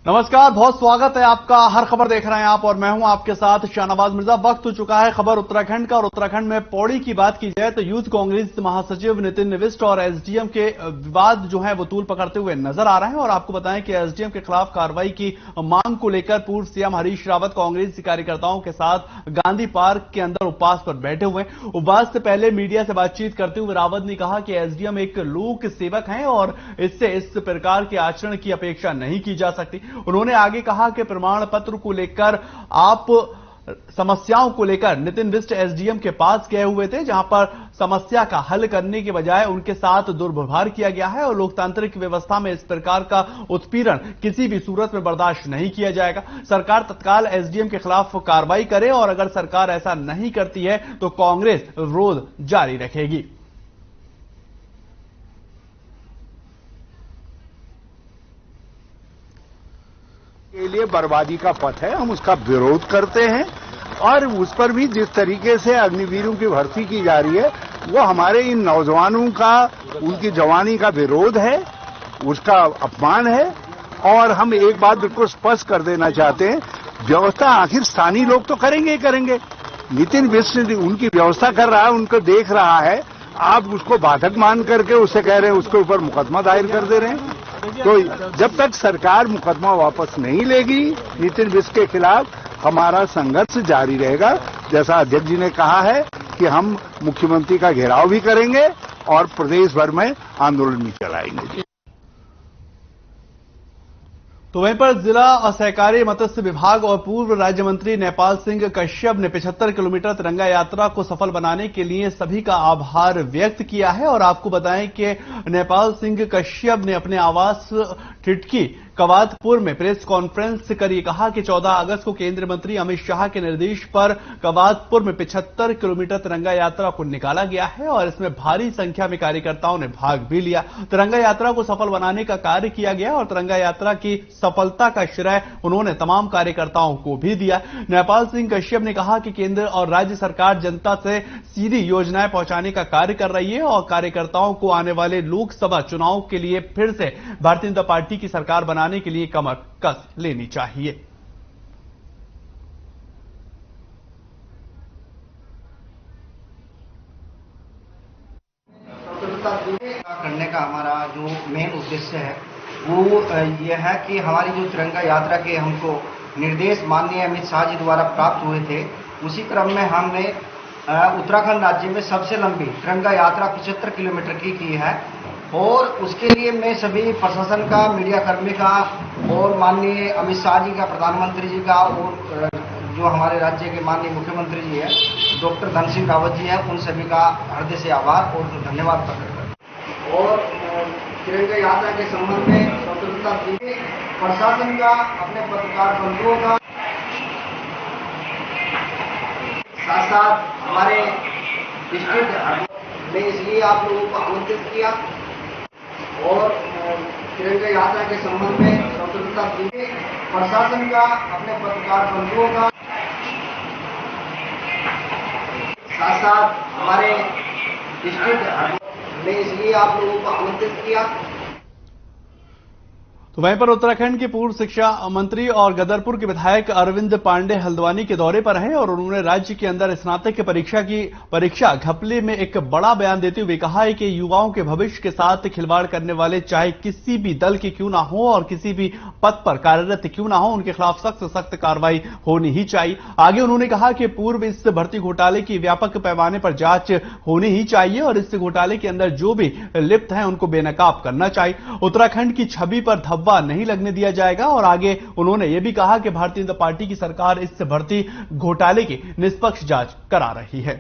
नमस्कार, बहुत स्वागत है आपका। हर खबर देख रहे हैं आप और मैं हूं आपके साथ शाहनवाज मिर्जा। वक्त हो चुका है खबर उत्तराखंड का और उत्तराखंड में पौड़ी की बात की जाए तो यूथ कांग्रेस महासचिव नितिन निविष्ट और एसडीएम के विवाद जो है वो तूल पकड़ते हुए नजर आ रहे हैं। और आपको बताएं कि एसडीएम के खिलाफ कार्रवाई की मांग को लेकर पूर्व सीएम हरीश रावत कांग्रेस कार्यकर्ताओं के साथ गांधी पार्क के अंदर उपवास पर बैठे हुए हैं। उपवास से पहले मीडिया से बातचीत करते हुए रावत ने कहा कि एसडीएम एक लोक सेवक हैं और इससे इस प्रकार के आचरण की अपेक्षा नहीं की जा सकती। उन्होंने आगे कहा कि प्रमाण पत्र को लेकर आप समस्याओं को लेकर नितिन बिष्ट एसडीएम के पास गए हुए थे, जहां पर समस्या का हल करने के बजाय उनके साथ दुर्व्यवहार किया गया है और लोकतांत्रिक व्यवस्था में इस प्रकार का उत्पीड़न किसी भी सूरत में बर्दाश्त नहीं किया जाएगा। सरकार तत्काल एसडीएम के खिलाफ कार्रवाई करे और अगर सरकार ऐसा नहीं करती है तो कांग्रेस विरोध जारी रखेगी। के लिए बर्बादी का पथ है, हम उसका विरोध करते हैं और उस पर भी जिस तरीके से अग्निवीरों की भर्ती की जा रही है वो हमारे इन नौजवानों का, उनकी जवानी का विरोध है, उसका अपमान है। और हम एक बात बिल्कुल स्पष्ट कर देना चाहते हैं, व्यवस्था आखिर स्थानीय लोग तो करेंगे ही करेंगे। नितिन बिष्ट उनकी व्यवस्था कर रहा है, उनको देख रहा है, आप उसको बाधक मान करके उससे कह रहे हैं उसके ऊपर मुकदमा दायर कर दे रहे हैं। तो जब तक सरकार मुकदमा वापस नहीं लेगी नितिन बिष्ट के खिलाफ, हमारा संघर्ष जारी रहेगा। जैसा अध्यक्ष जी ने कहा है कि हम मुख्यमंत्री का घेराव भी करेंगे और प्रदेश भर में आंदोलन भी चलाएंगे। तो वहीं पर जिला सहकारी मत्स्य विभाग और पूर्व राज्य मंत्री नेपाल सिंह कश्यप ने 75 किलोमीटर तिरंगा यात्रा को सफल बनाने के लिए सभी का आभार व्यक्त किया है। और आपको बताएं कि नेपाल सिंह कश्यप ने अपने आवास टिटकी कवादपुर में प्रेस कॉन्फ्रेंस कर ये कहा कि 14 अगस्त को केंद्रीय मंत्री अमित शाह के निर्देश पर कवादपुर में 75 किलोमीटर तिरंगा यात्रा को निकाला गया है और इसमें भारी संख्या में कार्यकर्ताओं ने भाग भी लिया। तिरंगा यात्रा को सफल बनाने का कार्य किया गया और तिरंगा यात्रा की सफलता का श्रेय उन्होंने तमाम कार्यकर्ताओं को भी दिया। नेपाल सिंह कश्यप ने कहा कि केंद्र और राज्य सरकार जनता से सीधी योजनाएं पहुंचाने का कार्य कर रही है और कार्यकर्ताओं को आने वाले लोकसभा चुनाव के लिए फिर से भारतीय जनता पार्टी की सरकार बनाने के लिए कमर कस लेनी चाहिए। करने का हमारा जो मेन उद्देश्य है वो ये है कि हमारी जो तिरंगा यात्रा के हमको निर्देश माननीय अमित शाह जी द्वारा प्राप्त हुए थे, उसी क्रम में हमने उत्तराखंड राज्य में सबसे लंबी तिरंगा यात्रा 75 किलोमीटर की है। और उसके लिए मैं सभी प्रशासन का, मीडिया कर्मी का और माननीय अमित शाह जी का, प्रधानमंत्री जी का और जो हमारे राज्य के माननीय मुख्यमंत्री जी हैं डॉक्टर धन सिंह रावत जी हैं, उन सभी का हृदय से आभार और धन्यवाद प्रकट करता हूं। और तिरंगा यात्रा के संबंध में स्वतंत्रता दिवस प्रशासन का, अपने पत्रकार बंधुओं का, साथ साथ हमारे डिस्ट्रिक्ट में इसलिए आप लोगों को आमंत्रित किया। और तिरंगा यात्रा के संबंध में स्वतंत्रता दिवस प्रशासन का, अपने पत्रकार बंधुओं का, साथ साथ हमारे डिस्ट्रिक्ट में इसलिए आप लोगों को आमंत्रित किया। तो वहीं पर उत्तराखंड के पूर्व शिक्षा मंत्री और गदरपुर के विधायक अरविंद पांडे हल्द्वानी के दौरे पर हैं और उन्होंने राज्य के अंदर स्नातक की परीक्षा घपले में एक बड़ा बयान देते हुए कहा है कि युवाओं के भविष्य के साथ खिलवाड़ करने वाले चाहे किसी भी दल के क्यों ना हो और किसी भी पद पर कार्यरत क्यों ना हो, उनके खिलाफ सख्त से सख्त कार्रवाई होनी ही चाहिए। आगे उन्होंने कहा कि पूर्व इस भर्ती घोटाले की व्यापक पैमाने पर जांच होनी ही चाहिए और इस घोटाले के अंदर जो भी लिप्त हैं उनको बेनकाब करना चाहिए। उत्तराखंड की छवि पर धब्बा नहीं लगने दिया जाएगा। और आगे उन्होंने यह भी कहा कि भारतीय जनता पार्टी की सरकार इस भर्ती घोटाले की निष्पक्ष जांच करा रही है।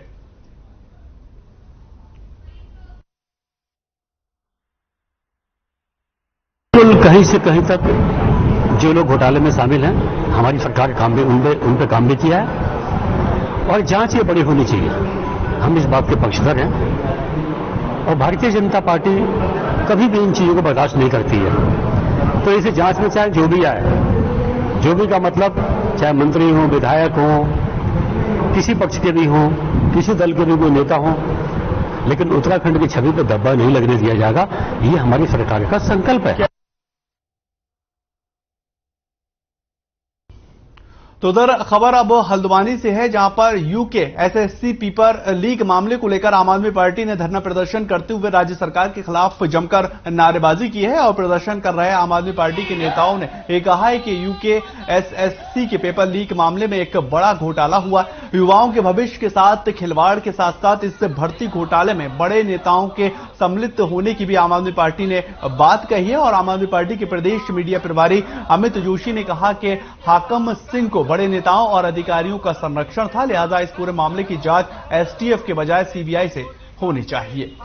कहीं से कहीं तक जो लोग घोटाले में शामिल हैं, हमारी सरकार उन पे काम भी किया है और जांच ये बड़ी होनी चाहिए। हम इस बात के पक्षधर हैं और भारतीय जनता पार्टी कभी भी इन चीजों को बर्दाश्त नहीं करती है। तो इसे जांच में चाहे जो भी आए, जो भी का मतलब चाहे मंत्री हो, विधायक हो, किसी पक्ष के भी हो, किसी दल के भी कोई नेता हो, लेकिन उत्तराखंड की छवि पर धब्बा नहीं लगने दिया जाएगा। ये हमारी सरकार का संकल्प है। तो उधर खबर अब हल्द्वानी से है, जहां पर यूके एसएससी पेपर लीक मामले को लेकर आम आदमी पार्टी ने धरना प्रदर्शन करते हुए राज्य सरकार के खिलाफ जमकर नारेबाजी की है। और प्रदर्शन कर रहे आम आदमी पार्टी के नेताओं ने यह कहा है कि यूके एसएससी के पेपर लीक मामले में एक बड़ा घोटाला हुआ। युवाओं के भविष्य के साथ खिलवाड़ के साथ साथ इस भर्ती घोटाले में बड़े नेताओं के सम्मिलित होने की भी आम आदमी पार्टी ने बात कही है। और आम आदमी पार्टी के प्रदेश मीडिया प्रभारी अमित जोशी ने कहा कि हाकम सिंह को बड़े नेताओं और अधिकारियों का संरक्षण था, लिहाजा इस पूरे मामले की जांच एसटीएफ के बजाय सीबीआई से होनी चाहिए।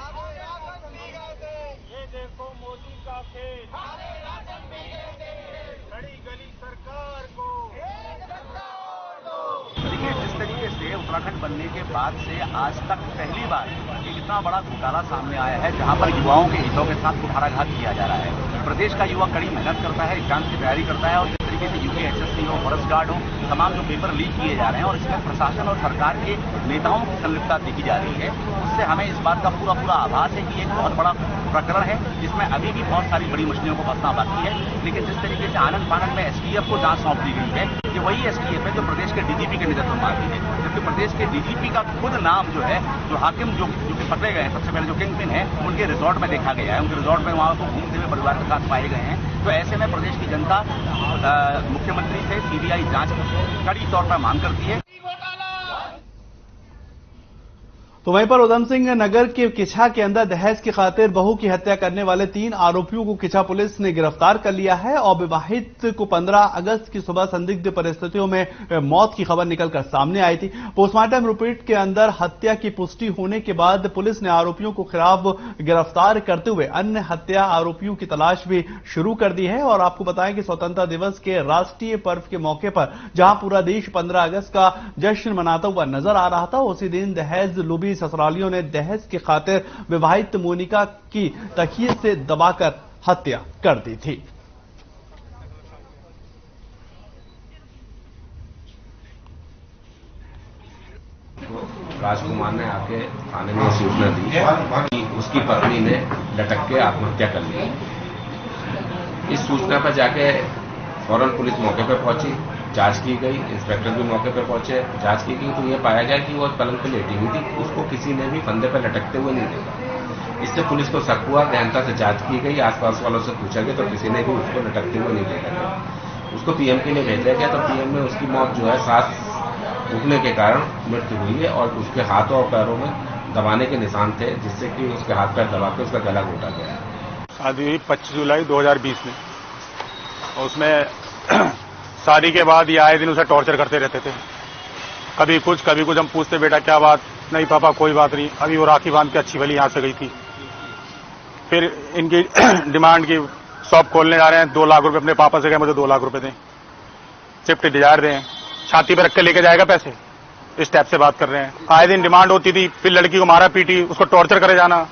जिस तरीके से उत्तराखंड बनने के बाद से आज तक पहली बार एक इतना बड़ा घोटाला सामने आया है, जहां पर युवाओं के हितों के साथ कुठाराघात किया जा रहा है। प्रदेश का युवा कड़ी मेहनत करता है, एग्जाम की तैयारी करता है, और जिस तरीके से यूके एसएससी हो, फॉरेस्ट गार्ड हो, तमाम जो पेपर लीक किए जा रहे हैं और इसमें प्रशासन और सरकार के नेताओं की संलिप्तता देखी जा रही है, उससे हमें इस बात का पूरा आभास है कि एक बहुत बड़ा प्रकरण है जिसमें अभी भी बहुत सारी बड़ी मछलियों को फंसना बाकी है। लेकिन जिस तरीके से आनंद फानंद में एसटीएफ को जांच सौंप दी गई है, कि वही एसटीएफ है जो प्रदेश के डीजीपी के नेतृत्व में आती है, जबकि प्रदेश के डीजीपी का खुद नाम जो है, जो हाकिम जो कि पकड़े गए हैं, सबसे पहले जो किंगपिन है, उनके रिजॉर्ट में देखा गया है। उनके रिजॉर्ट में वहां को घूमते हुए परिवार के साथ पाए गए हैं। तो ऐसे में प्रदेश की जनता मुख्यमंत्री से सीबीआई जांच कड़ी तौर पर मांग करती है। तो वहीं पर उधम सिंह नगर के किछा के अंदर दहेज की खातिर बहू की हत्या करने वाले 3 आरोपियों को किछा पुलिस ने गिरफ्तार कर लिया है। और विवाहित को 15 अगस्त की सुबह संदिग्ध परिस्थितियों में मौत की खबर निकलकर सामने आई थी। पोस्टमार्टम रिपोर्ट के अंदर हत्या की पुष्टि होने के बाद पुलिस ने आरोपियों को खिलाफ गिरफ्तार करते हुए अन्य हत्या आरोपियों की तलाश भी शुरू कर दी है। और आपको बताएं कि स्वतंत्रता दिवस के राष्ट्रीय पर्व के मौके पर जहां पूरा देश 15 अगस्त का जश्न मनाता हुआ नजर आ रहा था, उसी दिन दहेज लोभी ससुरालियों ने दहेज की खातिर विवाहित मोनिका की तकिए से दबाकर हत्या कर दी थी। राजकुमार ने आके थाने में सूचना दी कि उसकी पत्नी ने लटक के आत्महत्या कर ली। इस सूचना पर जाके फौरन पुलिस मौके पर पहुंची, जांच की गई, इंस्पेक्टर भी मौके पर पहुंचे, जांच की गई तो यह पाया गया कि वो पलंग पर लेटी हुई थी, उसको किसी ने भी फंदे पर लटकते हुए नहीं देखा। इससे पुलिस को शक हुआ, गहनता से जांच की गई, आसपास वालों से पूछा गया तो किसी ने भी उसको लटकते हुए नहीं देखा गया। उसको पीएम के लिए भेजा गया, तो पीएम में उसकी मौत जो है सांस रुकने के कारण मृत्यु हुई है। और उसके हाथों और पैरों में दबाने के निशान थे, जिससे कि उसके हाथ पैर दबा के उसका गला घोटा गया। शादी हुई 25 जुलाई 2020 में, और उसमें शादी के बाद ये आए दिन उसे टॉर्चर करते रहते थे। कभी कुछ हम पूछते बेटा क्या बात, नहीं पापा कोई बात नहीं। अभी वो राखी बांध के अच्छी भली यहां से गई थी। फिर इनकी डिमांड की शॉप खोलने जा रहे हैं, 2 लाख रुपए अपने पापा से कहे मुझे 2 लाख रुपए दें, स्विफ्ट डिजायर दें, छाती पर रख के लेके जाएगा पैसे, इस टाइप से बात कर रहे हैं। आए दिन डिमांड होती थी, फिर लड़की को मारा पीटी, उसको टॉर्चर करे जाना।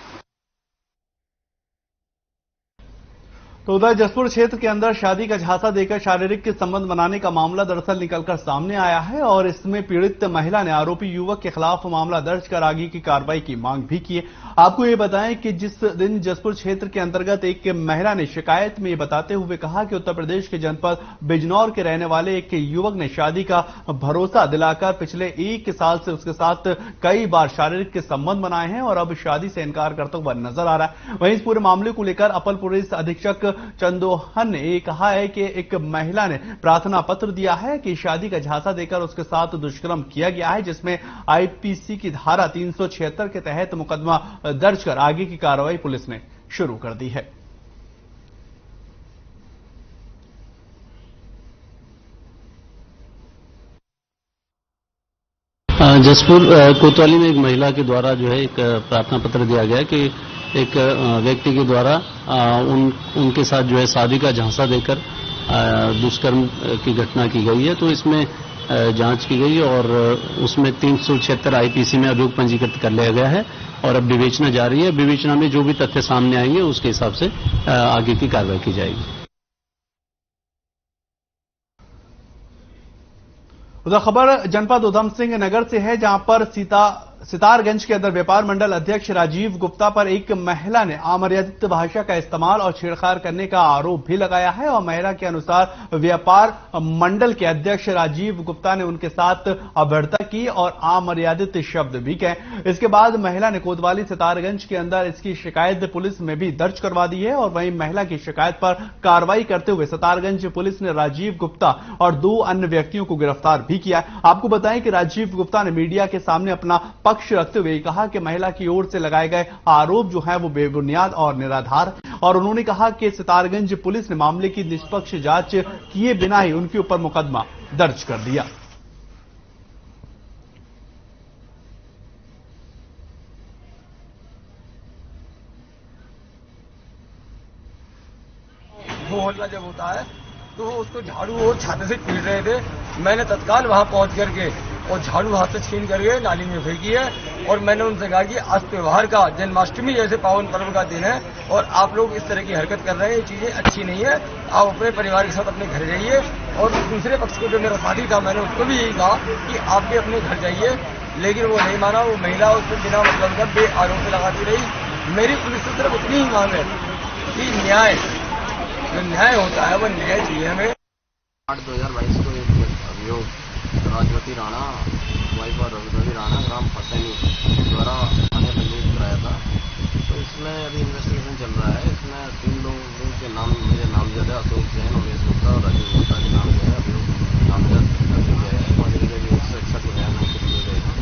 तो उधर जसपुर क्षेत्र के अंदर शादी का झांसा देकर शारीरिक संबंध बनाने का मामला दरअसल निकलकर सामने आया है। और इसमें पीड़ित महिला ने आरोपी युवक के खिलाफ मामला दर्ज कर आगे की कार्रवाई की मांग भी की है। आपको ये बताएं कि जिस दिन जसपुर क्षेत्र के अंतर्गत एक महिला ने शिकायत में ये बताते हुए कहा कि उत्तर प्रदेश के जनपद बिजनौर के रहने वाले एक युवक ने शादी का भरोसा दिलाकर पिछले 1 साल से उसके साथ कई बार शारीरिक संबंध बनाए हैं और अब शादी से इनकार करता हुआ नजर आ रहा है। वहीं इस पूरे मामले को लेकर अपर पुलिस अधीक्षक चंदोहन ने ये कहा है कि एक महिला ने प्रार्थना पत्र दिया है कि शादी का झांसा देकर उसके साथ दुष्कर्म किया गया है, जिसमें आईपीसी की धारा 376 के तहत मुकदमा दर्ज कर आगे की कार्रवाई पुलिस ने शुरू कर दी है। जसपुर कोतवाली में एक महिला के द्वारा जो है एक प्रार्थना पत्र दिया गया कि एक व्यक्ति के द्वारा उनके साथ जो है शादी का झांसा देकर दुष्कर्म की घटना की गई है। तो इसमें जांच की गई और उसमें 376 आईपीसी में अभियोग पंजीकृत कर लिया गया है और अब विवेचना जारी है। विवेचना में जो भी तथ्य सामने आएंगे उसके हिसाब से आगे की कार्रवाई की जाएगी। उधर खबर जनपद उधम सिंह नगर से है, जहां पर सितारगंज के अंदर व्यापार मंडल अध्यक्ष राजीव गुप्ता पर एक महिला ने अमर्यादित भाषा का इस्तेमाल और छेड़छाड़ करने का आरोप भी लगाया है और महिला के अनुसार व्यापार मंडल के अध्यक्ष राजीव गुप्ता ने उनके साथ अभद्रता की और अमर्यादित शब्द भी कहे। इसके बाद महिला ने कोतवाली सितारगंज के अंदर इसकी शिकायत पुलिस में भी दर्ज करवा दी है और वहीं महिला की शिकायत पर कार्रवाई करते हुए सितारगंज पुलिस ने राजीव गुप्ता और 2 अन्य व्यक्तियों को गिरफ्तार भी किया। आपको बताएं कि राजीव गुप्ता ने मीडिया के सामने अपना पक्ष रखते हुए कहा कि महिला की ओर से लगाए गए आरोप जो है वो बेबुनियाद और निराधार, और उन्होंने कहा कि सितारगंज पुलिस ने मामले की निष्पक्ष जांच किए बिना ही उनके ऊपर मुकदमा दर्ज कर दिया। मोहल्ला जब होता है तो वो उसको झाड़ू और छाते से पीट रहे थे। मैंने तत्काल वहां पहुंच करके और झाड़ू हाथ से छीन करके नाली में फेंकी है और मैंने उनसे कहा कि आज त्योहार का जन्माष्टमी जैसे पावन पर्व का दिन है और आप लोग इस तरह की हरकत कर रहे हैं, ये चीजें अच्छी नहीं है। आप अपने परिवार के साथ अपने घर जाइए। और दूसरे पक्ष को जो मेरा साथी था मैंने उसको भी यही कहा कि आप भी अपने घर जाइए, लेकिन वो नहीं माना। वो महिला उसको बिना मतलब का बेआरोप लगाती रही। मेरी पुलिस से सिर्फ उतनी ही मांग है कि न्याय जो न्याय होता है वो न्याय चाहिए हमें। 8/2022 को एक अभियोग राजवती राणा वाइफ और रघुवती राणा ग्राम फसैनी द्वारा थाने पंजीकृत कराया था। तो इसमें अभी इन्वेस्टिगेशन चल रहा है। इसमें 3 लोगों के नाम मेरे नामजद है, अशोक जैन, उमेश गुप्ता और राजीव गुप्ता के नाम जो है अभियोग नामजद कर दिए गए हैं। और इनके भी 161 बयान अंकित किए गए हैं।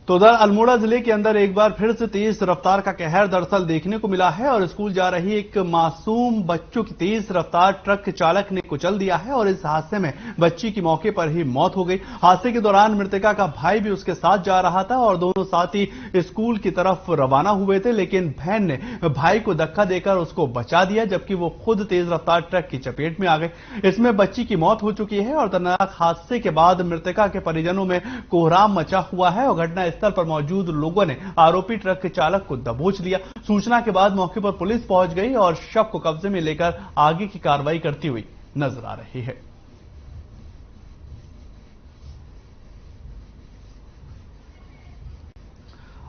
तो उधर अल्मोड़ा जिले के अंदर एक बार फिर से तेज रफ्तार का कहर दरअसल देखने को मिला है और स्कूल जा रही एक मासूम बच्चों की तेज रफ्तार ट्रक चालक ने कुचल दिया है और इस हादसे में बच्ची की मौके पर ही मौत हो गई। हादसे के दौरान मृतका का भाई भी उसके साथ जा रहा था और दोनों साथी स्कूल की तरफ रवाना हुए थे, लेकिन बहन ने भाई को धक्का देकर उसको बचा दिया जबकि वो खुद तेज रफ्तार ट्रक की चपेट में आ गई। इसमें बच्ची की मौत हो चुकी है और दर्दनाक हादसे के बाद मृतका के परिजनों में कोहराम मचा हुआ है और घटना स्थल पर मौजूद लोगों ने आरोपी ट्रक के चालक को दबोच लिया। सूचना के बाद मौके पर पुलिस पहुंच गई और शव को कब्जे में लेकर आगे की कार्रवाई करती हुई नजर आ रही है।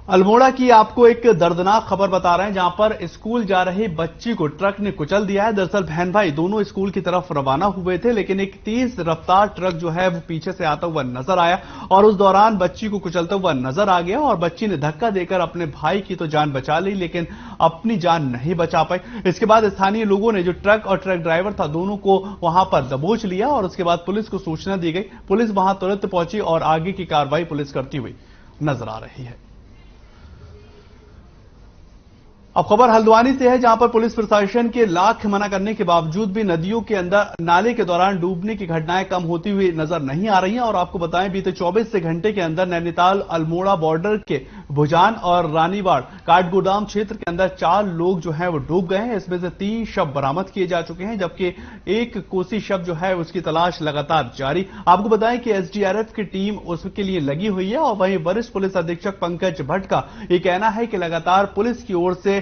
अल्मोड़ा की आपको एक दर्दनाक खबर बता रहे हैं जहां पर स्कूल जा रही बच्ची को ट्रक ने कुचल दिया है। दरअसल बहन भाई दोनों स्कूल की तरफ रवाना हुए थे, लेकिन एक तेज रफ्तार ट्रक जो है वो पीछे से आता हुआ नजर आया और उस दौरान बच्ची को कुचलता हुआ नजर आ गया और बच्ची ने धक्का देकर अपने भाई की तो जान बचा ली लेकिन अपनी जान नहीं बचा पाई। इसके बाद स्थानीय लोगों ने जो ट्रक और ट्रक ड्राइवर था दोनों को वहां पर दबोच लिया और उसके बाद पुलिस को सूचना दी गई। पुलिस वहां तुरंत पहुंची और आगे की कार्रवाई पुलिस करती हुई नजर आ रही है। अब खबर हल्द्वानी से है जहां पर पुलिस प्रशासन के लाख मना करने के बावजूद भी नदियों के अंदर नाले के दौरान डूबने की घटनाएं कम होती हुई नजर नहीं आ रही हैं। और आपको बताएं बीते 24 घंटे के अंदर नैनीताल अल्मोड़ा बॉर्डर के भुजान और रानीवाड़ काठगोदाम क्षेत्र के अंदर 4 लोग जो है वो डूब गए हैं। इसमें से 3 शव बरामद किए जा चुके हैं जबकि एक कोसी शव जो है उसकी तलाश लगातार जारी। आपको बताएं कि एसडीआरएफ की टीम उसके लिए लगी हुई है और वहीं वरिष्ठ पुलिस अधीक्षक पंकज भट्ट का यह कहना है कि लगातार पुलिस की ओर से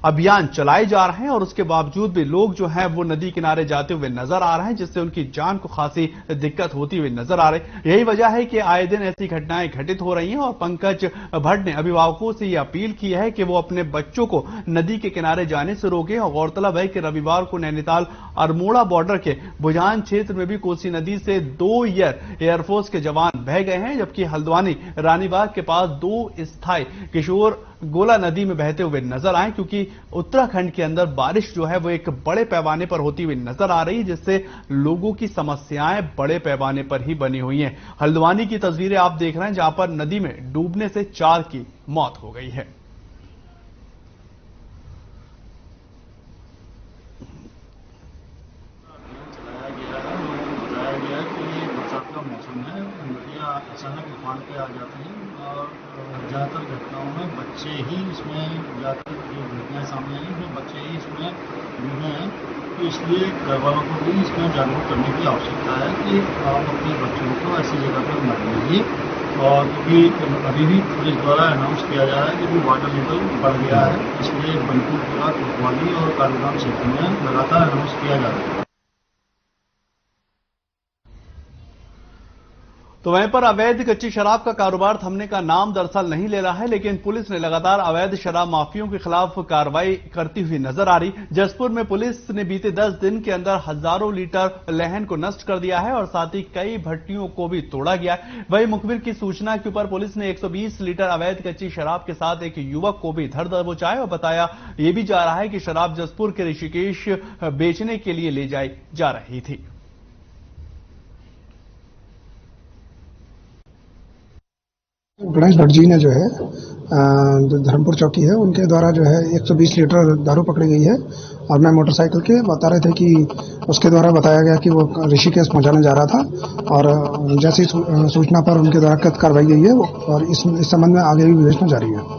अभियान चलाए जा रहे हैं और उसके बावजूद भी लोग जो हैं वो नदी किनारे जाते हुए नजर आ रहे हैं जिससे उनकी जान को खासी दिक्कत होती हुई नजर आ रही। यही वजह है कि आए दिन ऐसी घटनाएं घटित हो रही हैं और पंकज भट्ट ने अभिभावकों से यह अपील की है कि वो अपने बच्चों को नदी के किनारे जाने से रोकें। और गौरतलब है कि रविवार को नैनीताल अल्मोड़ा बॉर्डर के भुजान क्षेत्र में भी कोसी नदी से 2 एयरफोर्स के जवान बह गए हैं जबकि हल्द्वानी रानीबाग के पास 2 स्थायी किशोर गोला नदी में बहते हुए नजर आए क्योंकि उत्तराखंड के अंदर बारिश जो है वो एक बड़े पैमाने पर होती हुई नजर आ रही जिससे लोगों की समस्याएं बड़े पैमाने पर ही बनी हुई हैं। हल्द्वानी की तस्वीरें आप देख रहे हैं जहां पर नदी में डूबने से 4 की मौत हो गई है। अचानक उफान पे आ जाते हैं और ज़्यादातर घटनाओं में बच्चे ही इसमें ज़्यादातर जो घटनाएं सामने आई उसमें बच्चे ही इसमें डूबे हैं। तो इसलिए घर वालों को भी इसमें जागरूक करने की आवश्यकता है कि आप अपने बच्चों को ऐसी जगह पर मत लीजिए। और क्योंकि अभी भी पुलिस द्वारा अनाउंस किया जा रहा है कि वाटर लेवल बढ़ गया है, इसलिए बनपुरपुरा कोतवाली और काठगोदाम क्षेत्र में लगातार अनाउंस किया जा रहा है। तो वहीं पर अवैध कच्ची शराब का कारोबार थमने का नाम दरअसल नहीं ले रहा है, लेकिन पुलिस ने लगातार अवैध शराब माफियों के खिलाफ कार्रवाई करती हुई नजर आ रही। जसपुर में पुलिस ने बीते 10 दिन के अंदर हजारों लीटर लहन को नष्ट कर दिया है और साथ ही कई भट्टियों को भी तोड़ा गया है। वहीं मुखबिर की सूचना के ऊपर पुलिस ने 120 लीटर अवैध कच्ची शराब के साथ एक युवक को भी धर दबोचा और बताया यह भी जा रहा है कि शराब जसपुर के ऋषिकेश बेचने के लिए ले जाई जा रही थी। गणेश भट्ट जी ने जो है धर्मपुर चौकी है उनके द्वारा जो है 120 लीटर दारू पकड़ी गई है और मैं मोटरसाइकिल के बता रहे थे कि उसके द्वारा बताया गया कि वो ऋषिकेश पहुंचाने जा रहा था और जैसी सूचना पर उनके द्वारा कृत कार्रवाई गई है और इस संबंध में आगे भी विवेचना जारी है।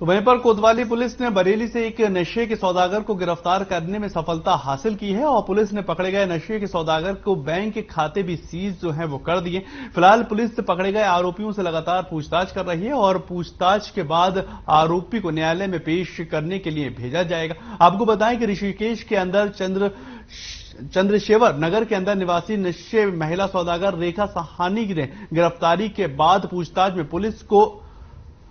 तो वहीं पर कोतवाली पुलिस ने बरेली से एक नशे के सौदागर को गिरफ्तार करने में सफलता हासिल की है और पुलिस ने पकड़े गए नशे के सौदागर को बैंक के खाते भी सीज जो है वो कर दिए। फिलहाल पुलिस से पकड़े गए आरोपियों से लगातार पूछताछ कर रही है और पूछताछ के बाद आरोपी को न्यायालय में पेश करने के लिए भेजा जाएगा। आपको बताएं कि ऋषिकेश के अंदर चंद्रशेवर नगर के अंदर निवासी नशे महिला सौदागर रेखा सहानी ने गिरफ्तारी के बाद पूछताछ में पुलिस को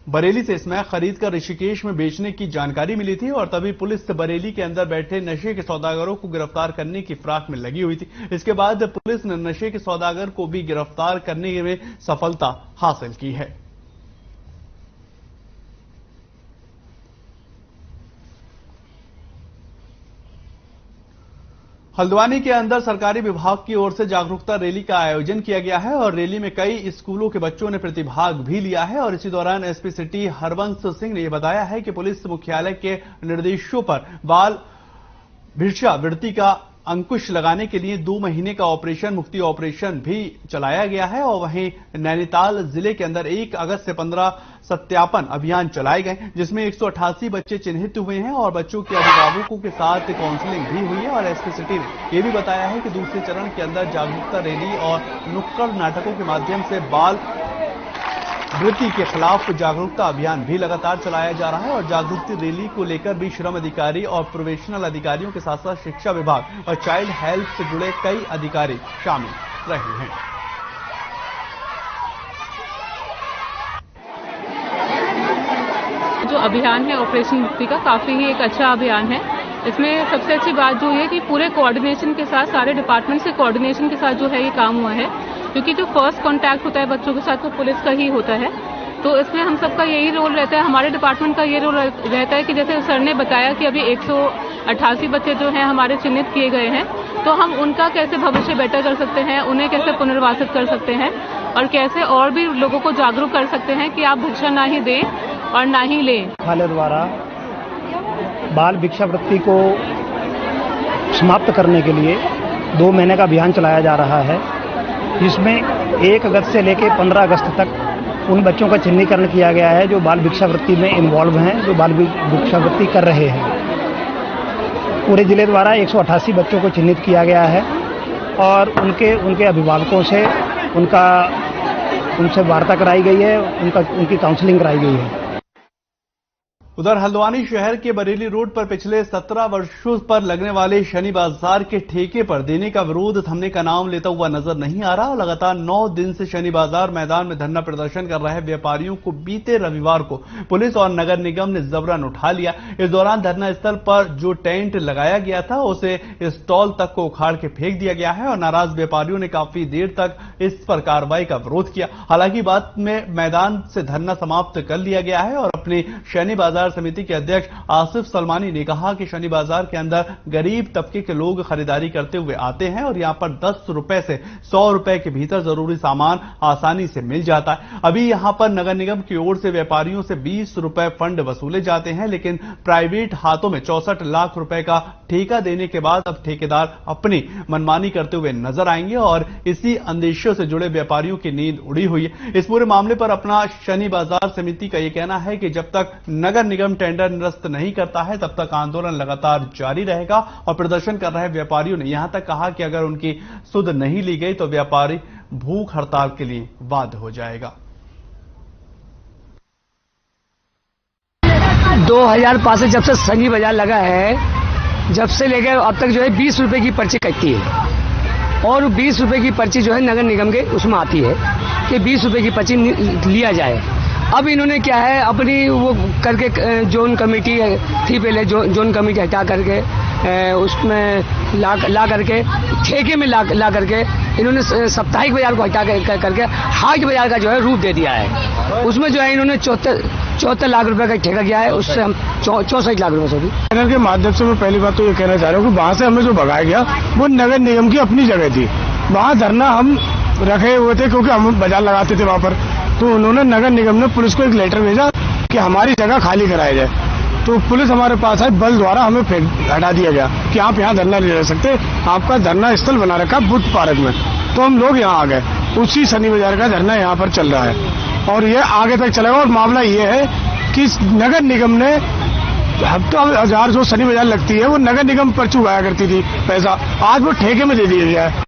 बरेली से स्मैक खरीदकर ऋषिकेश में बेचने की जानकारी मिली थी और तभी पुलिस से बरेली के अंदर बैठे नशे के सौदागरों को गिरफ्तार करने की फिराक में लगी हुई थी। इसके बाद पुलिस ने नशे के सौदागर को भी गिरफ्तार करने में सफलता हासिल की है। हल्द्वानी के अंदर सरकारी विभाग की ओर से जागरूकता रैली का आयोजन किया गया है और रैली में कई स्कूलों के बच्चों ने प्रतिभाग भी लिया है और इसी दौरान एसपी सिटी हरवंश सिंह ने यह बताया है कि पुलिस मुख्यालय के निर्देशों पर बाल भिक्षावृत्ति का अंकुश लगाने के लिए 2 महीने का ऑपरेशन मुक्ति ऑपरेशन भी चलाया गया है और वहीं नैनीताल जिले के अंदर 1 अगस्त से 15 सत्यापन अभियान चलाए गए जिसमें 188 बच्चे चिन्हित हुए हैं और बच्चों के अभिभावकों के साथ काउंसलिंग भी हुई है और एसपी सिटी ने यह भी बताया है कि दूसरे चरण के अंदर जागरूकता रैली और नुक्कड़ नाटकों के माध्यम से बाल वृत्ति के खिलाफ जागरूकता अभियान भी लगातार चलाया जा रहा है और जागरूकता रैली को लेकर भी श्रम अधिकारी और प्रोफेशनल अधिकारियों के साथ साथ शिक्षा विभाग और चाइल्ड हेल्थ से जुड़े कई अधिकारी शामिल रहे हैं। जो अभियान है ऑपरेशन मुक्ति का काफी ही एक अच्छा अभियान है। इसमें सबसे अच्छी बात जो है कि पूरे कोऑर्डिनेशन के साथ सारे डिपार्टमेंट से कोऑर्डिनेशन के साथ जो है ये काम हुआ है क्योंकि जो फर्स्ट कांटेक्ट होता है बच्चों के साथ वो पुलिस का ही होता है। तो इसमें हम सबका यही रोल रहता है, हमारे डिपार्टमेंट का ये रोल रहता है कि जैसे सर ने बताया कि अभी 188 बच्चे जो हैं हमारे चिन्हित किए गए हैं तो हम उनका कैसे भविष्य बेटर कर सकते हैं, उन्हें कैसे पुनर्वासित कर सकते हैं और कैसे और भी लोगों को जागरूक कर सकते हैं कि आप भिक्षा ना ही दें और ना ही लें। मुख्यालय द्वारा बाल भिक्षावृत्ति को समाप्त करने के लिए 2 महीने का अभियान चलाया जा रहा है जिसमें 1 अगस्त से लेकर 15 अगस्त तक उन बच्चों का चिन्हीकरण किया गया है जो बाल भिक्षावृत्ति में इन्वॉल्व हैं, जो बाल भिक्षावृत्ति कर रहे हैं। पूरे जिले द्वारा 188 बच्चों को चिन्हित किया गया है और उनके अभिभावकों से उनसे वार्ता कराई गई है, उनकी काउंसलिंग कराई गई है। उधर हल्द्वानी शहर के बरेली रोड पर पिछले 17 वर्षों पर लगने वाले शनि बाजार के ठेके पर देने का विरोध थमने का नाम लेता हुआ नजर नहीं आ रहा और लगातार 9 दिन से शनि बाजार मैदान में धरना प्रदर्शन कर रहे व्यापारियों को बीते रविवार को पुलिस और नगर निगम ने जबरन उठा लिया। इस दौरान धरना स्थल पर जो टेंट लगाया गया था उसे स्टॉल तक को उखाड़ के फेंक दिया गया है और नाराज व्यापारियों ने काफी देर तक इस पर कार्रवाई का विरोध किया। हालांकि बाद में मैदान से धरना समाप्त कर लिया गया है और अपने शनि बाजार समिति के अध्यक्ष आसिफ सलमानी ने कहा कि शनि बाजार के अंदर गरीब तबके के लोग खरीदारी करते हुए आते हैं और यहां पर 10 रुपए से 100 रुपए के भीतर जरूरी सामान आसानी से मिल जाता है। अभी यहां पर नगर निगम की ओर से व्यापारियों से 20 रुपए फंड वसूले जाते हैं लेकिन प्राइवेट हाथों में 64 लाख रुपए का ठेका देने के बाद अब ठेकेदार अपनी मनमानी करते हुए नजर आएंगे और इसी अंदेशों से जुड़े व्यापारियों की नींद उड़ी हुई है। इस पूरे मामले पर अपना शनि बाजार समिति का यह कहना है कि जब तक नगर निगम टेंडर निरस्त नहीं करता है तब तक आंदोलन लगातार जारी रहेगा और प्रदर्शन कर रहे व्यापारियों ने यहां तक कहा कि अगर उनकी सुध नहीं ली गई तो व्यापारी भूख हड़ताल के लिए बाध्य हो जाएगा। 2005 से जब से शनि बाजार लगा है जब से लेकर अब तक जो है 20 रुपए की पर्ची कटती है और 20 रुपए की पर्ची जो है नगर निगम के उसमें आती है कि 20 रुपए की पर्ची लिया जाए। अब इन्होंने क्या है अपनी वो करके जोन कमेटी थी पहले जोन कमेटी हटा करके उसमें ला करके ठेके में ला करके इन्होंने साप्ताहिक बाजार को हटा करके हाट बाजार का जो है रूप दे दिया है। उसमें जो है इन्होंने 74 लाख रुपए का ठेका किया है, उससे हम 64 लाख रुपए से भी। चैनल के माध्यम से मैं पहली बात तो ये कहना चाह रहा हूँ कि वहाँ से हमें जो भगाया गया वो नगर निगम की अपनी जगह थी। वहाँ धरना हम रखे हुए थे क्योंकि हम बाजार लगाते थे वहाँ पर, तो उन्होंने नगर निगम ने पुलिस को एक लेटर भेजा कि हमारी जगह खाली कराया जाए। तो पुलिस हमारे पास आई, बल द्वारा हमें हटा दिया गया कि आप यहाँ धरना नहीं रह सकते, आपका धरना स्थल बना रखा बुद्ध पार्क में। तो हम लोग यहाँ आ गए, उसी शनि बाजार का धरना यहाँ पर चल रहा है और ये आगे तक चलेगा। और मामला ये है कि नगर निगम ने हफ्ता 1000 जो शनि बाजार लगती है वो नगर निगम पर चुकाया करती थी पैसा, आज वो ठेके में दे दिया गया है।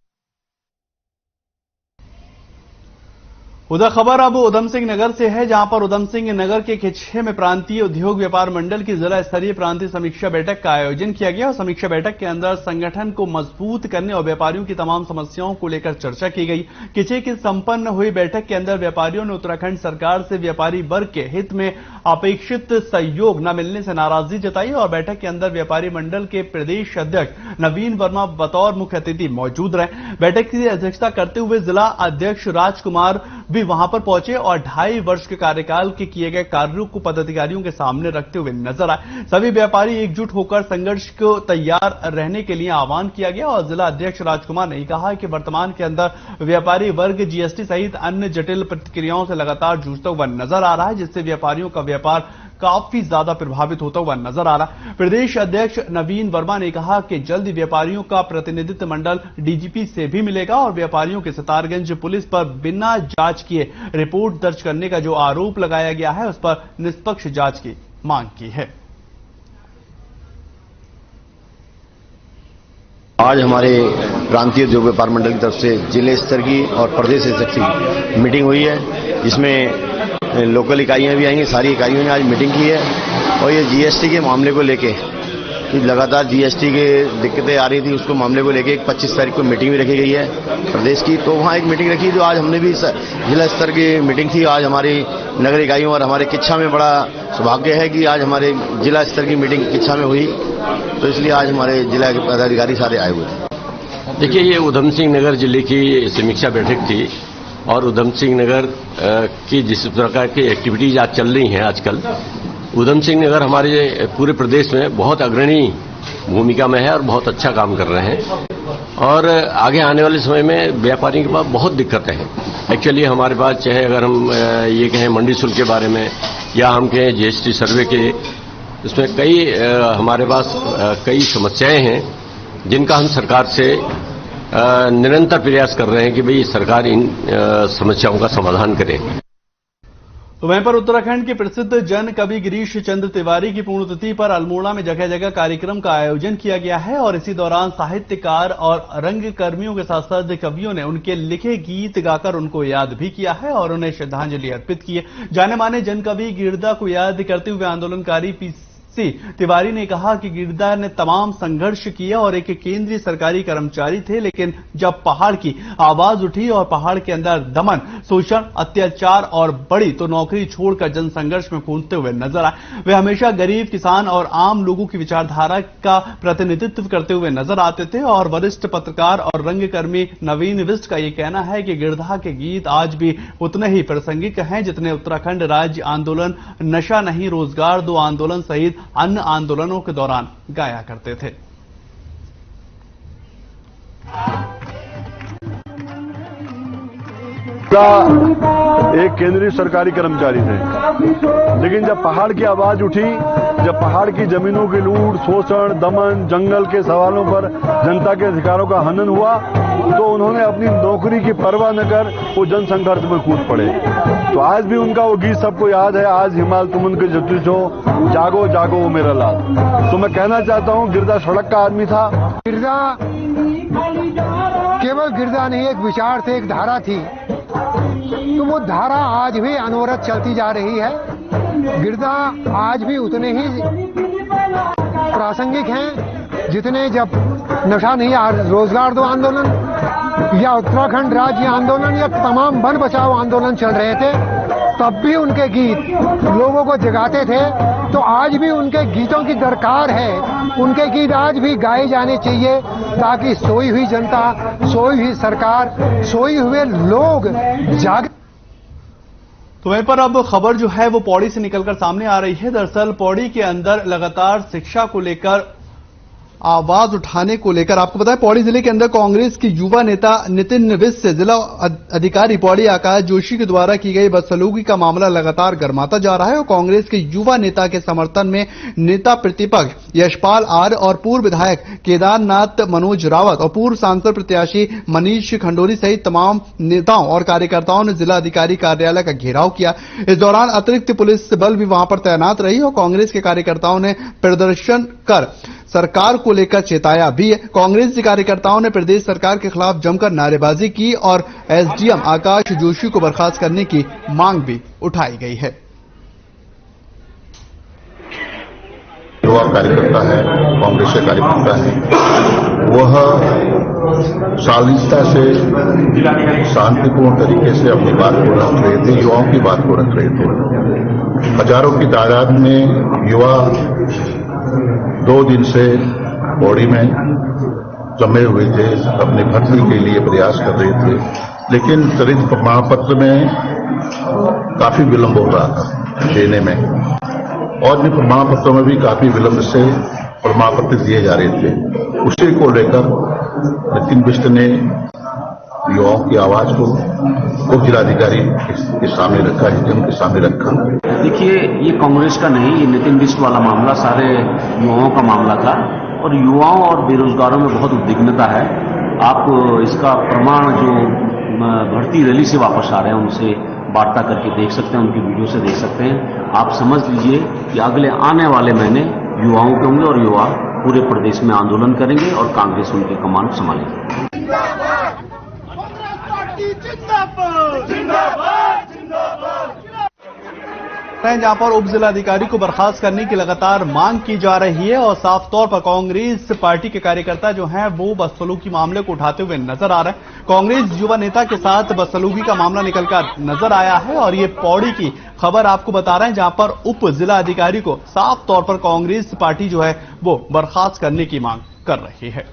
उधर खबर अब उधम सिंह नगर से है, जहां पर उधम सिंह नगर के खिच्छे में प्रांतीय उद्योग व्यापार मंडल की जिला स्तरीय प्रांतीय समीक्षा बैठक का आयोजन किया गया और समीक्षा बैठक के अंदर संगठन को मजबूत करने और व्यापारियों की तमाम समस्याओं को लेकर चर्चा की गई। खिच्छे की संपन्न हुई बैठक के अंदर व्यापारियों ने उत्तराखंड सरकार से व्यापारी वर्ग के हित में अपेक्षित सहयोग न मिलने से नाराजगी जताई और बैठक के अंदर व्यापारी मंडल के प्रदेश अध्यक्ष नवीन वर्मा बतौर मुख्य अतिथि मौजूद रहे। बैठक की अध्यक्षता करते हुए जिला अध्यक्ष राजकुमार भी वहां पर पहुंचे और 2.5 वर्ष के कार्यकाल के किए गए कार्यों को पदाधिकारियों के सामने रखते हुए नजर आए। सभी व्यापारी एकजुट होकर संघर्ष को तैयार रहने के लिए आह्वान किया गया और जिला अध्यक्ष राजकुमार ने कहा कि वर्तमान के अंदर व्यापारी वर्ग जीएसटी सहित अन्य जटिल प्रतिक्रियाओं से लगातार जूझता हुआ नजर आ रहा है, जिससे व्यापारियों का व्यापार काफी ज्यादा प्रभावित होता हुआ नजर आ रहा। प्रदेश अध्यक्ष नवीन वर्मा ने कहा कि जल्द व्यापारियों का प्रतिनिधित्व मंडल डीजीपी से भी मिलेगा और व्यापारियों के सितारगंज पुलिस पर बिना जांच किए रिपोर्ट दर्ज करने का जो आरोप लगाया गया है उस पर निष्पक्ष जांच की मांग की है। आज हमारे प्रांतीय उद्योग व्यापार मंडल की तरफ से जिले स्तर की और प्रदेश स्तर की मीटिंग हुई है, जिसमें लोकल इकाइयां भी आएंगी। सारी इकाइयों ने आज मीटिंग की है और ये जीएसटी के मामले को लेके लगातार जीएसटी के दिक्कतें आ रही थी, उसको मामले को लेके 25 तारीख को मीटिंग भी रखी गई है प्रदेश की। तो वहाँ एक मीटिंग रखी जो आज हमने भी जिला स्तर की मीटिंग थी। आज हमारी नगर इकाइयों और हमारे किच्छा में बड़ा सौभाग्य है कि आज हमारे जिला स्तर की मीटिंग किच्छा में हुई, तो इसलिए आज हमारे जिला के पदाधिकारी सारे आए हुए थे। देखिए, ये उधम सिंह नगर जिले की समीक्षा बैठक थी और उधम सिंह नगर की जिस प्रकार की एक्टिविटीज आज चल रही हैं आजकल, उधम सिंह नगर हमारे पूरे प्रदेश में बहुत अग्रणी भूमिका में है और बहुत अच्छा काम कर रहे हैं और आगे आने वाले समय में व्यापारियों के पास बहुत दिक्कतें हैं। एक्चुअली हमारे पास चाहे अगर हम ये कहें मंडी शुल्क के बारे में या हम कहें जीएसटी सर्वे के, उसमें कई हमारे पास कई समस्याएं हैं जिनका हम सरकार से निरंतर प्रयास कर रहे हैं कि भाई सरकार इन समस्याओं का समाधान करे। तो वहीं पर उत्तराखंड के प्रसिद्ध जन कवि गिरीश चंद्र तिवारी की पुण्यतिथि पर अल्मोड़ा में जगह जगह कार्यक्रम का आयोजन किया गया है और इसी दौरान साहित्यकार और रंगकर्मियों के साथ साथ कवियों ने उनके लिखे गीत गाकर उनको याद भी किया है और उन्हें श्रद्धांजलि अर्पित की है। जाने माने जन कवि गिरदा को याद करते हुए आंदोलनकारी तिवारी ने कहा कि गिरदा ने तमाम संघर्ष किया और एक केंद्रीय सरकारी कर्मचारी थे, लेकिन जब पहाड़ की आवाज उठी और पहाड़ के अंदर दमन, शोषण, अत्याचार और बढ़ी तो नौकरी छोड़कर जन संघर्ष में कूदते हुए नजर आए। वे हमेशा गरीब, किसान और आम लोगों की विचारधारा का प्रतिनिधित्व करते हुए नजर आते थे और वरिष्ठ पत्रकार और रंगकर्मी नवीन विष्ट का यह कहना है कि गिरदा के गीत आज भी उतने ही प्रासंगिक हैं जितने उत्तराखंड राज्य आंदोलन, नशा नहीं रोजगार दो आंदोलन सहित अन्य आंदोलनों के दौरान गाया करते थे। एक केंद्रीय सरकारी कर्मचारी थे, लेकिन जब पहाड़ की आवाज उठी, जब पहाड़ की जमीनों की लूट, शोषण, दमन, जंगल के सवालों पर जनता के अधिकारों का हनन हुआ, तो उन्होंने अपनी नौकरी की परवाह न कर वो जन संघर्ष में कूद पड़े। तो आज भी उनका वो गीत सबको याद है, आज हिमाल तुम उनके जतिश हो, जागो जागो वो मेरा लाल। तो मैं कहना चाहता हूँ, गिरदा सड़क का आदमी था। गिरदा केवल गिरदा नहीं, एक विचार थे, एक धारा थी, तो वो धारा आज भी अनवरत चलती जा रही है। गिरदा आज भी उतने ही प्रासंगिक हैं जितने जब नशा नहीं रोजगार दो आंदोलन या उत्तराखंड राज्य आंदोलन या तमाम वन बचाओ आंदोलन चल रहे थे, तब भी उनके गीत लोगों को जगाते थे। तो आज भी उनके गीतों की दरकार है, उनके गीत आज भी गाए जाने चाहिए ताकि सोई हुई जनता, सोई हुई सरकार, सोई हुए लोग जाग। तो वहीं पर अब खबर जो है वो पौड़ी से निकलकर सामने आ रही है। दरअसल पौड़ी के अंदर लगातार शिक्षा को लेकर आवाज उठाने को लेकर आपको बताएं, पौड़ी जिले के अंदर कांग्रेस के युवा नेता नितिन निविष्ट से जिला अधिकारी पौड़ी आकाश जोशी के द्वारा की गई बदसलूकी का मामला लगातार गर्माता जा रहा है और कांग्रेस के युवा नेता के समर्थन में नेता प्रतिपक्ष यशपाल आर्य और पूर्व विधायक केदारनाथ मनोज रावत और पूर्व सांसद प्रत्याशी मनीष खंडोरी सहित तमाम नेताओं और कार्यकर्ताओं ने जिला अधिकारी कार्यालय का घेराव किया। इस दौरान अतिरिक्त पुलिस बल भी वहां पर तैनात रही और कांग्रेस के कार्यकर्ताओं ने प्रदर्शन कर सरकार को लेकर चेताया भी है। कांग्रेस के कार्यकर्ताओं ने प्रदेश सरकार के खिलाफ जमकर नारेबाजी की और एसडीएम आकाश जोशी को बर्खास्त करने की मांग भी उठाई गई है। युवा कार्यकर्ता है, कांग्रेस के कार्यकर्ता है, वह सालिसता से शांतिपूर्ण तरीके से अपनी बात को रख रहे थे, युवाओं की बात को रख रहे थे। हजारों की तादाद में युवा 2 दिन से पौड़ी में जमे हुए थे, अपनी भर्ती के लिए प्रयास कर रहे थे, लेकिन चरित्र प्रमाण पत्र में काफी विलंब हो रहा था देने में और इन प्रमाण पत्रों में भी काफी विलंब से प्रमाण पत्र दिए जा रहे थे। उसी को लेकर नितिन बिष्ट ने युवाओं की आवाज को उप जिलाधिकारी के सामने रखा, एसडीएम के सामने रखा। देखिए, ये कांग्रेस का नहीं, ये नितिन बिष्ट वाला मामला सारे युवाओं का मामला था और युवाओं और बेरोजगारों में बहुत उद्विग्नता है। आप इसका प्रमाण जो भर्ती रैली से वापस आ रहे हैं उनसे वार्ता करके देख सकते हैं, उनकी वीडियो से देख सकते हैं। आप समझ लीजिए कि अगले आने वाले महीने युवाओं के होंगे और युवा पूरे प्रदेश में आंदोलन करेंगे और कांग्रेस उनकी कमान संभालेगी। जहां पर उप जिलाधिकारी को बर्खास्त करने की लगातार मांग की जा रही है और साफ तौर पर कांग्रेस पार्टी के कार्यकर्ता जो हैं वो बदसलूकी मामले को उठाते हुए नजर आ रहे हैं। कांग्रेस युवा नेता के साथ बदसलूकी का मामला निकलकर नजर आया है और ये पौड़ी की खबर आपको बता रहे हैं जहां पर उप जिला अधिकारी को साफ तौर पर कांग्रेस पार्टी जो है वो बर्खास्त करने की मांग कर रही है।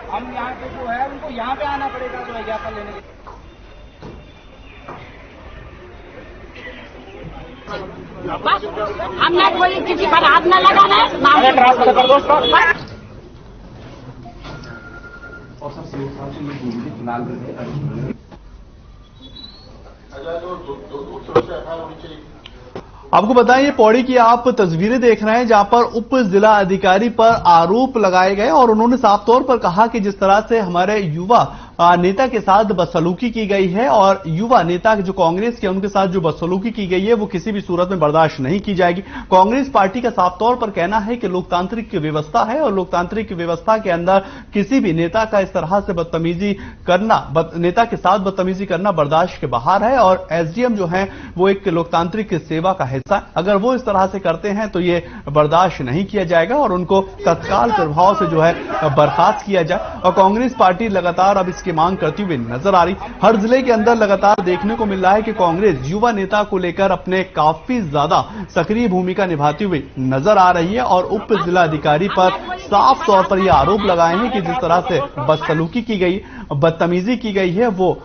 हम यहाँ पे जो है उनको यहाँ पे आना पड़ेगा जो ज्ञापन लेने के। हमने कोई किसी पर हाथ न लगाना है, ट्रांसफर कर दो उसका। और सब फिलहाल आपको बताएं, पौड़ी की आप तस्वीरें देख रहे हैं जहां पर उप जिला अधिकारी पर आरोप लगाए गए और उन्होंने साफ तौर पर कहा कि जिस तरह से हमारे युवा नेता के साथ बदसलूकी की गई है और युवा नेता जो कांग्रेस के उनके साथ जो बदसलूकी की गई है वो किसी भी सूरत में बर्दाश्त नहीं की जाएगी। कांग्रेस पार्टी का साफ तौर पर कहना है कि लोकतांत्रिक व्यवस्था है और लोकतांत्रिक व्यवस्था के अंदर किसी भी नेता का इस तरह से बदतमीजी करना, नेता के साथ बदतमीजी करना बर्दाश्त के बाहर है और एसडीएम जो है वो एक लोकतांत्रिक सेवा का हिस्सा है। अगर वो इस तरह से करते हैं तो ये बर्दाश्त नहीं किया जाएगा और उनको तत्काल प्रभाव से जो है बर्खास्त किया जाए। और कांग्रेस पार्टी लगातार अब इसकी मांग करती हुई नजर आ रही। हर जिले के अंदर लगातार देखने को मिल रहा है कि कांग्रेस युवा नेता को लेकर अपने काफी ज्यादा सक्रिय भूमिका निभाती हुई नजर आ रही है और उप जिलाधिकारी पर साफ तौर पर यह आरोप लगाए हैं कि जिस तरह से बदसलूकी की गई, बदतमीजी की गई है वो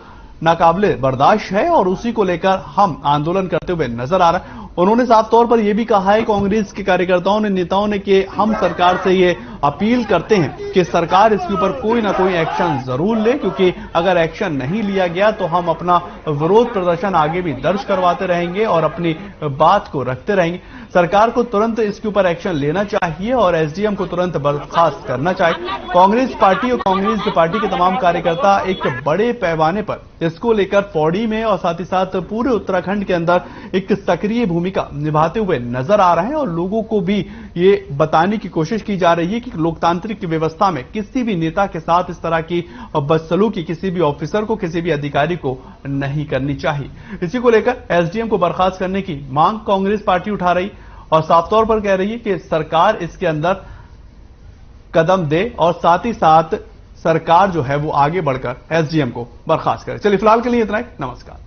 नाकाबिले बर्दाश्त है और उसी को लेकर हम आंदोलन करते हुए नजर आ रहे हैं। उन्होंने साफ तौर पर यह भी कहा है कांग्रेस के कार्यकर्ताओं ने, नेताओं ने कि हम सरकार से ये अपील करते हैं कि सरकार इसके ऊपर कोई ना कोई एक्शन जरूर ले, क्योंकि अगर एक्शन नहीं लिया गया तो हम अपना विरोध प्रदर्शन आगे भी दर्ज करवाते रहेंगे और अपनी बात को रखते रहेंगे। सरकार को तुरंत इसके ऊपर एक्शन लेना चाहिए और एसडीएम को तुरंत बर्खास्त करना चाहिए। कांग्रेस पार्टी और कांग्रेस पार्टी के तमाम कार्यकर्ता एक बड़े पैमाने पर इसको लेकर पौड़ी में और साथ ही साथ पूरे उत्तराखंड के अंदर एक सक्रिय भूमिका निभाते हुए नजर आ रहे हैं और लोगों को भी ये बताने की कोशिश की जा रही है कि लोकतांत्रिक व्यवस्था में किसी भी नेता के साथ इस तरह की बदसलूकी किसी भी ऑफिसर को, किसी भी अधिकारी को नहीं करनी चाहिए। इसी को लेकर एसडीएम को बर्खास्त करने की मांग कांग्रेस पार्टी उठा रही और साफ तौर पर कह रही है कि सरकार इसके अंदर कदम दे और साथ ही साथ सरकार जो है वो आगे बढ़कर एसडीएम को बर्खास्त करे। चलिए फिलहाल के लिए इतना ही। नमस्कार।